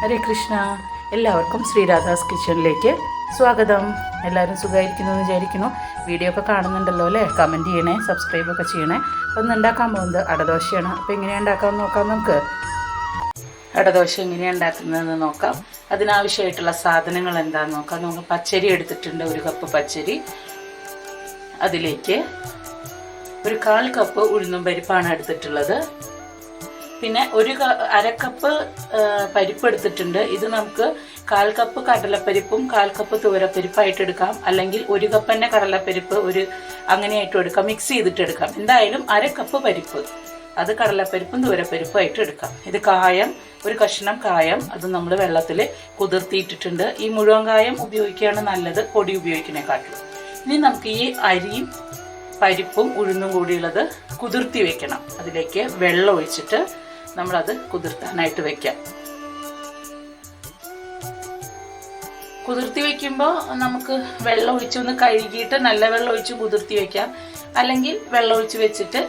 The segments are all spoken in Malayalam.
ഹരേ കൃഷ്ണ. എല്ലാവർക്കും ശ്രീരാധാസ് കിച്ചണിലേക്ക് സ്വാഗതം. എല്ലാവരും സുഖമായിരിക്കുന്നു എന്ന് വിചാരിക്കുന്നു. വീഡിയോ ഒക്കെ കാണുന്നുണ്ടല്ലോ അല്ലേ? കമൻറ്റ് ചെയ്യണേ, സബ്സ്ക്രൈബൊക്കെ ചെയ്യണേ. ഒന്ന് ഉണ്ടാക്കാൻ പോകുന്നത് അടദോശയാണ്. അപ്പോൾ എങ്ങനെയാണ് ഉണ്ടാക്കാമെന്ന് നോക്കാം. നമുക്ക് അടദോശ എങ്ങനെയാണ് ഉണ്ടാക്കുന്നതെന്ന് നോക്കാം. അതിനാവശ്യമായിട്ടുള്ള സാധനങ്ങൾ എന്താണെന്ന് നോക്കാം. നമുക്ക് പച്ചരി എടുത്തിട്ടുണ്ട്, 1 കപ്പ് പച്ചരി. അതിലേക്ക് 1/4 കപ്പ് ഉഴുന്നും പരിപ്പാണ് എടുത്തിട്ടുള്ളത്. പിന്നെ 1/2 കപ്പ് പരിപ്പ് എടുത്തിട്ടുണ്ട്. ഇത് നമുക്ക് 1/4 കപ്പ് കടലപ്പരിപ്പും 1/4 കപ്പ് തുവരപ്പരിപ്പായിട്ട് എടുക്കാം, അല്ലെങ്കിൽ 1 കപ്പ് തന്നെ കടലപ്പരിപ്പ് അങ്ങനെയായിട്ടും എടുക്കാം, മിക്സ് ചെയ്തിട്ട് എടുക്കാം. എന്തായാലും 1/2 കപ്പ് പരിപ്പ്, അത് കടലപ്പരിപ്പും തുവരപ്പരിപ്പും ആയിട്ട് എടുക്കാം. ഇത് കായം, 1 കഷ്ണം കായം, അത് നമ്മൾ വെള്ളത്തിൽ കുതിർത്തിയിട്ടിട്ടുണ്ട്. ഈ മുഴുവൻ കായം ഉപയോഗിക്കുകയാണ് നല്ലത്, പൊടി ഉപയോഗിക്കുന്നതിനെക്കാട്ടിലും. ഇനി നമുക്ക് ഈ അരിയും പരിപ്പും ഉഴുന്നും കൂടിയുള്ളത് കുതിർത്തി വെക്കണം. അതിലേക്ക് വെള്ളം ഒഴിച്ചിട്ട് നമ്മളത് കുതിർത്താനായിട്ട് വെക്കാം. കുതിർത്തി വെക്കുമ്പോൾ നമുക്ക് വെള്ളം ഒഴിച്ചൊന്ന് കഴുകിയിട്ട് നല്ല വെള്ളം ഒഴിച്ച് കുതിർത്തി വെക്കാം, അല്ലെങ്കിൽ വെള്ളം ഒഴിച്ച് വെച്ചിട്ട്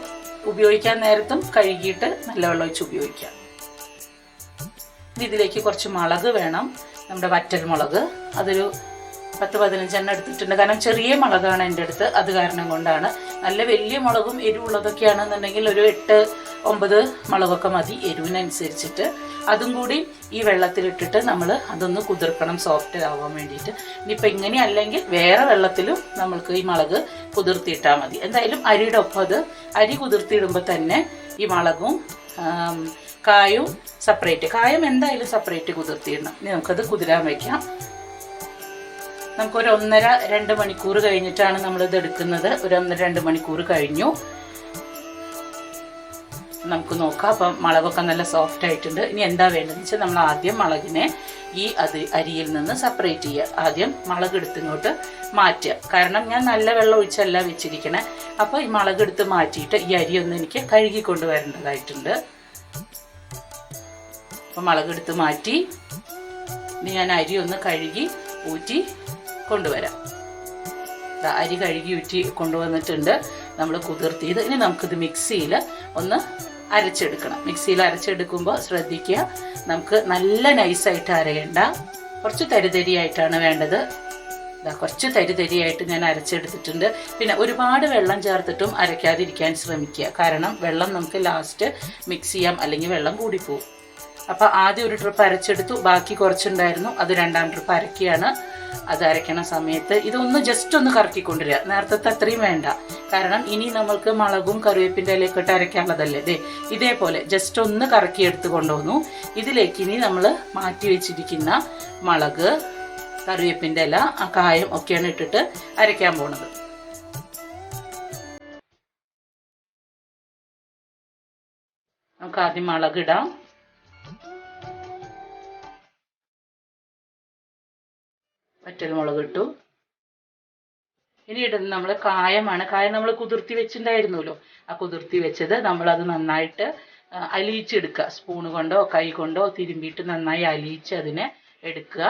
ഉപയോഗിക്കാൻ നേരത്തും കഴുകിയിട്ട് നല്ല വെള്ളം ഒഴിച്ച് ഉപയോഗിക്കാം. ഇതിലേക്ക് കുറച്ച് മുളക് വേണം, നമ്മുടെ വറ്റൽ മുളക്. അതൊരു 10-15 എടുത്തിട്ടുണ്ട്. കാരണം ചെറിയ മുളകാണ് എൻ്റെ അടുത്ത്, അത് കാരണം കൊണ്ടാണ്. നല്ല വലിയ മുളകും എരിവുള്ളതൊക്കെയാണെന്നുണ്ടെങ്കിൽ ഒരു 8-9 മുളകൊക്കെ മതി എരിവിനനുസരിച്ചിട്ട്. അതും കൂടി ഈ വെള്ളത്തിലിട്ടിട്ട് നമ്മൾ അതൊന്ന് കുതിർക്കണം, സോഫ്റ്റ് ആവാൻ വേണ്ടിയിട്ട്. ഇനിയിപ്പോൾ ഇങ്ങനെ അല്ലെങ്കിൽ വേറെ വെള്ളത്തിലും നമ്മൾക്ക് ഈ മുളക് കുതിർത്തിയിട്ടാൽ മതി. എന്തായാലും അരിയുടെ ഒപ്പം അത് അരി കുതിർത്തിയിടുമ്പോൾ തന്നെ ഈ മുളകും കായും സെപ്പറേറ്റ്, കായം എന്തായാലും സെപ്പറേറ്റ് കുതിർത്തിയിടണം. ഇനി നമുക്കത് കുതിരാൻ വയ്ക്കാം. നമുക്കൊരു 1.5-2 മണിക്കൂർ കഴിഞ്ഞിട്ടാണ് നമ്മളിത് എടുക്കുന്നത്. ഒരു 1-2 മണിക്കൂർ കഴിഞ്ഞു. നമുക്ക് നോക്കാം. അപ്പം മുളകൊക്കെ നല്ല സോഫ്റ്റ് ആയിട്ടുണ്ട്. ഇനി എന്താ വേണ്ടതെന്ന് വെച്ചാൽ നമ്മൾ ആദ്യം മുളകിനെ ഈ അരിയിൽ നിന്ന് സെപ്പറേറ്റ് ചെയ്യുക. ആദ്യം മുളക് എടുത്തിങ്ങോട്ട് മാറ്റുക. കാരണം ഞാൻ നല്ല വെള്ളം ഒഴിച്ചല്ല വെച്ചിരിക്കണേ. അപ്പോൾ ഈ മുളക് എടുത്ത് മാറ്റിയിട്ട് ഈ അരി ഒന്ന് എനിക്ക് കഴുകി കൊണ്ടുവരേണ്ടതായിട്ടുണ്ട്. അപ്പം മുളക് എടുത്ത് മാറ്റി ഇനി ഞാൻ അരി ഒന്ന് കഴുകി ഊറ്റി കൊണ്ടുവരാം. അരി കഴുകി ഊറ്റി കൊണ്ടുവന്നിട്ടുണ്ട്, നമ്മൾ കുതിർത്തിയത്. ഇനി നമുക്കിത് മിക്സിയിൽ ഒന്ന് അരച്ചെടുക്കണം. മിക്സിയിൽ അരച്ചെടുക്കുമ്പോൾ ശ്രദ്ധിക്കുക, നമുക്ക് നല്ല നൈസായിട്ട് അരയണ്ട, കുറച്ച് തരിതരിയായിട്ടാണ് വേണ്ടത്. കുറച്ച് തരിതരിയായിട്ട് ഞാൻ അരച്ചെടുത്തിട്ടുണ്ട്. പിന്നെ ഒരുപാട് വെള്ളം ചേർത്തിട്ടും അരയ്ക്കാതിരിക്കാൻ ശ്രമിക്കുക. കാരണം വെള്ളം നമുക്ക് ലാസ്റ്റ് മിക്സ് ചെയ്യാം, അല്ലെങ്കിൽ വെള്ളം കൂടിപ്പോവും. അപ്പോൾ ആദ്യം 1 ട്രിപ്പ് അരച്ചെടുത്തു, ബാക്കി കുറച്ചുണ്ടായിരുന്നു, അത് 2ാം ട്രിപ്പ് അരക്കുകയാണ്. അത് അരയ്ക്കണ സമയത്ത് ഇതൊന്ന് ജസ്റ്റ് ഒന്ന് കറക്കിക്കൊണ്ടുവരിക. നേരത്തെ അത്രയും വേണ്ട, കാരണം ഇനി നമ്മൾക്ക് മുളകും കറിവേപ്പിൻ്റെ ഇലയൊക്കെ ഇട്ട് അരയ്ക്കാനുള്ളതല്ലേ. ഇതേപോലെ ജസ്റ്റ് ഒന്ന് കറക്കി എടുത്ത് കൊണ്ടുവന്നു. ഇതിലേക്ക് ഇനി നമ്മൾ മാറ്റി വെച്ചിരിക്കുന്ന മുളക്, കറിവേപ്പിൻ്റെ ഇല, ആ കായം ഒക്കെയാണ് ഇട്ടിട്ട് അരയ്ക്കാൻ പോണത്. നമുക്ക് ആദ്യം മുളക് ഇടാം. വറ്റൽ മുളക് ഇട്ടു. ഇനി ഇടുന്നത് നമ്മൾ കായമാണ്. കായം നമ്മൾ കുതിർത്തി വെച്ചിട്ടുണ്ടായിരുന്നല്ലോ, ആ കുതിർത്തി വെച്ചത് നമ്മളത് നന്നായിട്ട് അലിയിച്ചെടുക്കുക. സ്പൂണ് കൊണ്ടോ കൈ കൊണ്ടോ തിരുമ്പിയിട്ട് നന്നായി അലിയിച്ച് അതിനെ എടുക്കുക.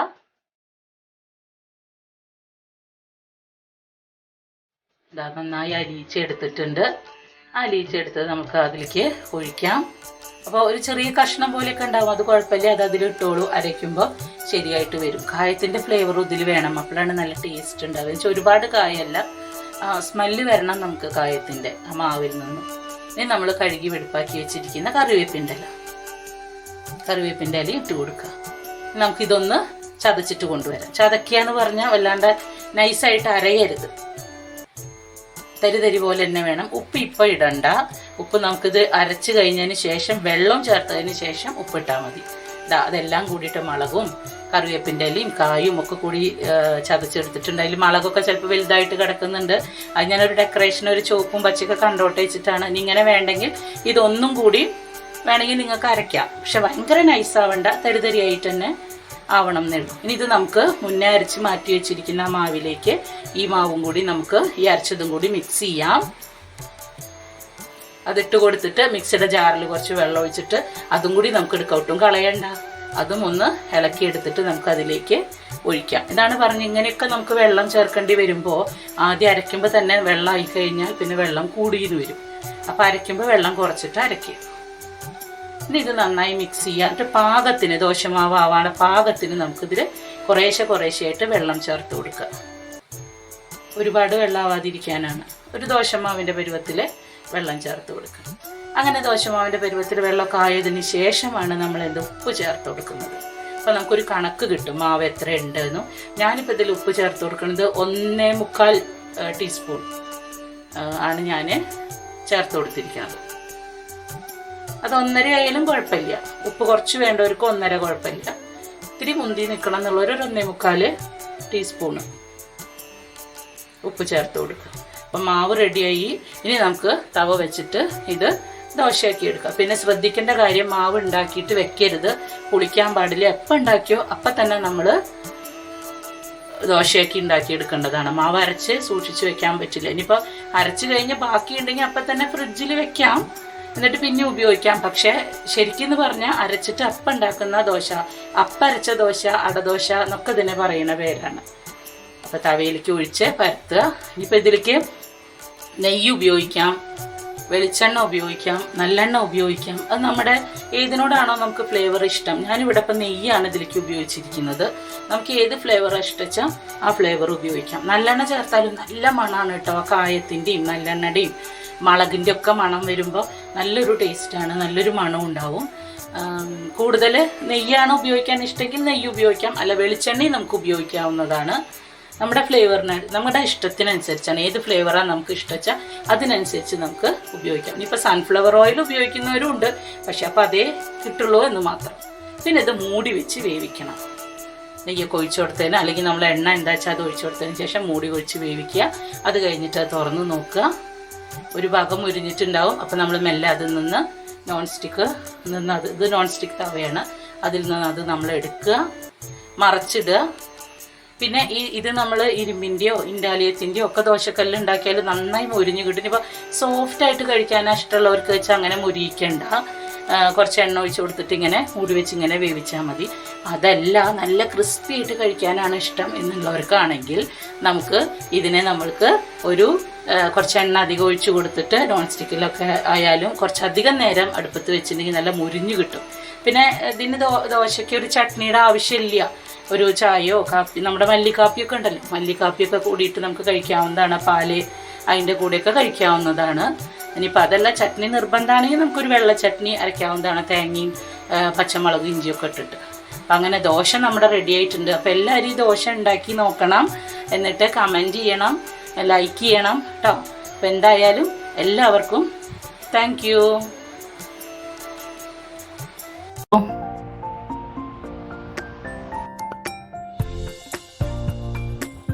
ഇതാ നന്നായി അലിയിച്ചെടുത്തിട്ടുണ്ട്. അലിയിച്ചെടുത്തത് നമുക്ക് അതിലേക്ക് ഒഴിക്കാം. അപ്പോൾ ഒരു ചെറിയ കഷ്ണം പോലെയൊക്കെ ഉണ്ടാവും, അത് കുഴപ്പമില്ല, അത് അതിലിട്ടോളൂ. അരയ്ക്കുമ്പോൾ ശരിയായിട്ട് വരും. കായത്തിൻ്റെ ഫ്ലേവറും ഇതിൽ വേണം, അപ്പോഴാണ് നല്ല ടേസ്റ്റ് ഉണ്ടാവുക. വെച്ചാൽ ഒരുപാട് കായല്ല, സ്മെല്ല് വരണം നമുക്ക് കായത്തിൻ്റെ ആ മാവിൽ നിന്നും. ഇനി നമ്മൾ കഴുകി വെടുപ്പാക്കി വെച്ചിരിക്കുന്ന കറിവേപ്പിൻ്റെ ഇല ഇട്ട് കൊടുക്കുക. നമുക്കിതൊന്ന് ചതച്ചിട്ട് കൊണ്ടുവരാം. ചതയ്ക്കാന്ന് പറഞ്ഞാൽ വല്ലാണ്ട് നൈസായിട്ട് അരയരുത്, തരി പോലെ തന്നെ വേണം. ഉപ്പ് ഇപ്പം ഇടണ്ട. ഉപ്പ് നമുക്കിത് അരച്ച് കഴിഞ്ഞതിന് ശേഷം, വെള്ളം ചേർത്തതിന് ശേഷം ഉപ്പിട്ടാൽ മതി. അതെല്ലാം കൂടിയിട്ട് മുളകും കറിവേപ്പിൻ്റെ ഇലയും കായും ഒക്കെ കൂടി ചതച്ചെടുത്തിട്ടുണ്ട്. അതിൽ മുളകൊക്കെ ചിലപ്പോൾ വലുതായിട്ട് കിടക്കുന്നുണ്ട്. അത് ഞാനൊരു ഡെക്കറേഷൻ, ഒരു ചുവപ്പും പച്ചയൊക്കെ കണ്ടോട്ട് വെച്ചിട്ടാണ്. ഇനി ഇങ്ങനെ വേണ്ടെങ്കിൽ ഇതൊന്നും കൂടി വേണമെങ്കിൽ നിങ്ങൾക്ക് അരയ്ക്കാം. പക്ഷെ ഭയങ്കര നൈസാവണ്ട, തരിതരിയായിട്ട് തന്നെ ആവണം എന്നുള്ളൂ. ഇനി ഇത് നമുക്ക് മുന്നേ അരച്ച് മാറ്റി വെച്ചിരിക്കുന്ന മാവിലേക്ക് ഈ മാവും കൂടി നമുക്ക് ഈ അരച്ചതും കൂടി മിക്സ് ചെയ്യാം. അതിട്ട് കൊടുത്തിട്ട് മിക്സിയുടെ ജാറിൽ കുറച്ച് വെള്ളം ഒഴിച്ചിട്ട് അതും കൂടി നമുക്ക് എടുക്കട്ടും കളയണ്ട, അതും ഒന്ന് ഇളക്കി എടുത്തിട്ട് നമുക്ക് അതിലേക്ക് ഒഴിക്കാം. ഇതാണ് പറഞ്ഞത്, ഇങ്ങനെയൊക്കെ നമുക്ക് വെള്ളം ചേർക്കേണ്ടി വരുമ്പോൾ ആദ്യം അരയ്ക്കുമ്പോൾ തന്നെ വെള്ളം ആയി കഴിഞ്ഞാൽ പിന്നെ വെള്ളം കൂടിയെന്ന് വരും. അപ്പോൾ അരയ്ക്കുമ്പോൾ വെള്ളം കുറച്ചിട്ട് അരയ്ക്കുക. ഇനി ഇത് നന്നായി മിക്സ് ചെയ്യുക. എന്നിട്ട് പാകത്തിന് ദോശമാവ് ആവാന പാകത്തിന് നമുക്കിതിൽ കുറേശ്ശെയായിട്ട് വെള്ളം ചേർത്ത് കൊടുക്കുക. ഒരുപാട് വെള്ളമാവാതിരിക്കാനാണ്. ഒരു ദോശമാവിൻ്റെ പരുവത്തിൽ വെള്ളം ചേർത്ത് കൊടുക്കുക. അങ്ങനെ ദോശമാവിൻ്റെ പരുവത്തിൽ വെള്ളമൊക്കെ ആയതിന് ശേഷമാണ് നമ്മൾ ഉപ്പ് ചേർത്ത് കൊടുക്കുന്നത്. അപ്പോൾ നമുക്കൊരു കണക്ക് കിട്ടും മാവ് എത്ര ഉണ്ടെന്നും. ഞാനിപ്പോൾ ഇതിൽ ഉപ്പ് ചേർത്ത് കൊടുക്കുന്നത് 1.25 ടീസ്പൂൺ ആണ് ഞാൻ ചേർത്ത് കൊടുത്തിരിക്കുന്നത്. അത് 1.5 ആയാലും കുഴപ്പമില്ല. ഉപ്പ് കുറച്ച് വേണ്ടവർക്ക് 1.5 കുഴപ്പമില്ല. ഇത്തിരി മുന്തി നിൽക്കണം എന്നുള്ളൊരു 1.25 ടീസ്പൂണ് ഉപ്പ് ചേർത്ത് കൊടുക്കുക. അപ്പം മാവ് റെഡിയായി. ഇനി നമുക്ക് തവ വെച്ചിട്ട് ഇത് ദോശയാക്കി എടുക്കാം. പിന്നെ ശ്രദ്ധിക്കേണ്ട കാര്യം, മാവ് ഉണ്ടാക്കിയിട്ട് വെക്കരുത്, പുളിക്കാൻ പാടില്ല. എപ്പോൾ ഉണ്ടാക്കിയോ അപ്പം തന്നെ നമ്മൾ ദോശയാക്കി ഉണ്ടാക്കിയെടുക്കേണ്ടതാണ്. മാവ് അരച്ച് സൂക്ഷിച്ച് വെക്കാൻ പറ്റില്ല. ഇനിയിപ്പോൾ അരച്ച് കഴിഞ്ഞ് ബാക്കിയുണ്ടെങ്കിൽ അപ്പം തന്നെ ഫ്രിഡ്ജിൽ വെക്കാം, എന്നിട്ട് പിന്നെ ഉപയോഗിക്കാം. പക്ഷെ ശരിക്കും പറഞ്ഞാൽ അരച്ചിട്ട് അപ്പം ഉണ്ടാക്കുന്ന ദോശ, അപ്പരച്ച ദോശ, അടദോശ എന്നൊക്കെ ഇതിനെ പറയുന്ന പേരാണ്. അപ്പോൾ തവയിലേക്ക് ഒഴിച്ച് പരത്തുക. ഇനിയിപ്പോൾ ഇതിലേക്ക് നെയ്യ് ഉപയോഗിക്കാം, വെളിച്ചെണ്ണ ഉപയോഗിക്കാം, നല്ലെണ്ണ ഉപയോഗിക്കാം. അത് നമ്മുടെ ഏതിനോടാണോ നമുക്ക് ഫ്ലേവർ ഇഷ്ടം. ഞാനിവിടെ ഇപ്പം നെയ്യാണ് ഇതിലേക്ക് ഉപയോഗിച്ചിരിക്കുന്നത്. നമുക്ക് ഏത് ഫ്ലേവറാണ് ഇഷ്ടച്ചാൽ ആ ഫ്ലേവർ ഉപയോഗിക്കാം. നല്ലെണ്ണ ചേർത്താലും നല്ല മണമാണ് കേട്ടോ. ആ കായത്തിൻ്റെയും നല്ലെണ്ണയുടെയും മുളകിൻ്റെ ഒക്കെ മണം വരുമ്പോൾ നല്ലൊരു ടേസ്റ്റാണ്, നല്ലൊരു മണം ഉണ്ടാവും. കൂടുതൽ നെയ്യാണ് ഉപയോഗിക്കാൻ ഇഷ്ടമെങ്കിൽ നെയ്യ് ഉപയോഗിക്കാം, അല്ല വെളിച്ചെണ്ണയും നമുക്ക് ഉപയോഗിക്കാവുന്നതാണ്. നമ്മുടെ ഫ്ലേവറിന്, നമ്മുടെ ഇഷ്ടത്തിനനുസരിച്ചാണ്. ഏത് ഫ്ലേവറാണ് നമുക്ക് ഇഷ്ടവെച്ചാൽ അതിനനുസരിച്ച് നമുക്ക് ഉപയോഗിക്കാം. ഇനിയിപ്പോൾ സൺഫ്ലവർ ഓയിൽ ഉപയോഗിക്കുന്നവരും ഉണ്ട്, പക്ഷെ അപ്പോൾ അതേ കിട്ടുള്ളൂ എന്ന് മാത്രം. പിന്നെ ഇത് മൂടി വെച്ച് വേവിക്കണം. നെയ്യൊക്കെ ഒഴിച്ചു കൊടുത്തതിന്, അല്ലെങ്കിൽ നമ്മൾ എണ്ണ എന്താ വെച്ചാൽ അത് ഒഴിച്ചു കൊടുത്തതിന് ശേഷം മൂടി ഒഴിച്ച് വേവിക്കുക. അത് കഴിഞ്ഞിട്ട് അത് തുറന്ന് നോക്കുക. ഒരു ഭാഗം മുരിഞ്ഞിട്ടുണ്ടാവും. അപ്പോൾ നമ്മൾ മെല്ലെ അതിൽ നിന്ന് നോൺ സ്റ്റിക്ക് നിന്ന്, ഇത് നോൺ സ്റ്റിക്ക് തവയാണ്, അതിൽ നിന്ന് അത് നമ്മൾ എടുക്കുക, മറച്ചിടുക. പിന്നെ ഇത് നമ്മൾ ഇരുമ്പിൻ്റെയോ ഇൻഡാലിയത്തിൻ്റെയോ ഒക്കെ ദോശക്കല്ല് ഉണ്ടാക്കിയാൽ നന്നായി മുരിഞ്ഞ് കിട്ടും. ഇപ്പോൾ സോഫ്റ്റായിട്ട് കഴിക്കാനാണ് ഇഷ്ടമുള്ളവർക്ക് വെച്ചാൽ അങ്ങനെ മുരിയിക്കേണ്ട. കുറച്ച് എണ്ണ ഒഴിച്ച് കൊടുത്തിട്ട് ഇങ്ങനെ മൂടി വെച്ച് ഇങ്ങനെ വേവിച്ചാൽ മതി. അതല്ല നല്ല ക്രിസ്പി ആയിട്ട് കഴിക്കാനാണ് ഇഷ്ടം എന്നുള്ളവർക്കാണെങ്കിൽ നമ്മൾക്ക് ഒരു കുറച്ച് എണ്ണ അധികം ഒഴിച്ച് കൊടുത്തിട്ട് നോൺ സ്റ്റിക്കിലൊക്കെ ആയാലും കുറച്ചധികം നേരം അടുപ്പത്ത് വെച്ചിട്ടുണ്ടെങ്കിൽ നല്ല മുരിഞ്ഞ് കിട്ടും. പിന്നെ ഇതിന് ദോശയ്ക്ക് ഒരു ചട്നിയുടെ ആവശ്യമില്ല. ഒരു ചായയോ കാപ്പി, നമ്മുടെ മല്ലിക്കാപ്പിയൊക്കെ ഉണ്ടല്ലോ, മല്ലിക്കാപ്പിയൊക്കെ കൂടിയിട്ട് നമുക്ക് കഴിക്കാവുന്നതാണ്. പാല് അതിൻ്റെ കൂടെയൊക്കെ കഴിക്കാവുന്നതാണ്. ഇനിയിപ്പോൾ അതല്ല ചട്നി നിർബന്ധമാണെങ്കിൽ നമുക്കൊരു വെള്ള ചട്നി അരയ്ക്കാവുന്നതാണ്, തേങ്ങയും പച്ചമുളകും ഇഞ്ചിയൊക്കെ ഇട്ടിട്ട്. അപ്പം അങ്ങനെ ദോശ നമ്മുടെ റെഡി ആയിട്ടുണ്ട്. അപ്പോൾ എല്ലാവരും ഈ ദോശ ഉണ്ടാക്കി നോക്കണം, എന്നിട്ട് കമൻറ്റ് ചെയ്യണം, ലൈക്ക് ചെയ്യണം കേട്ടോ. അപ്പോൾ എന്തായാലും എല്ലാവർക്കും താങ്ക് യു.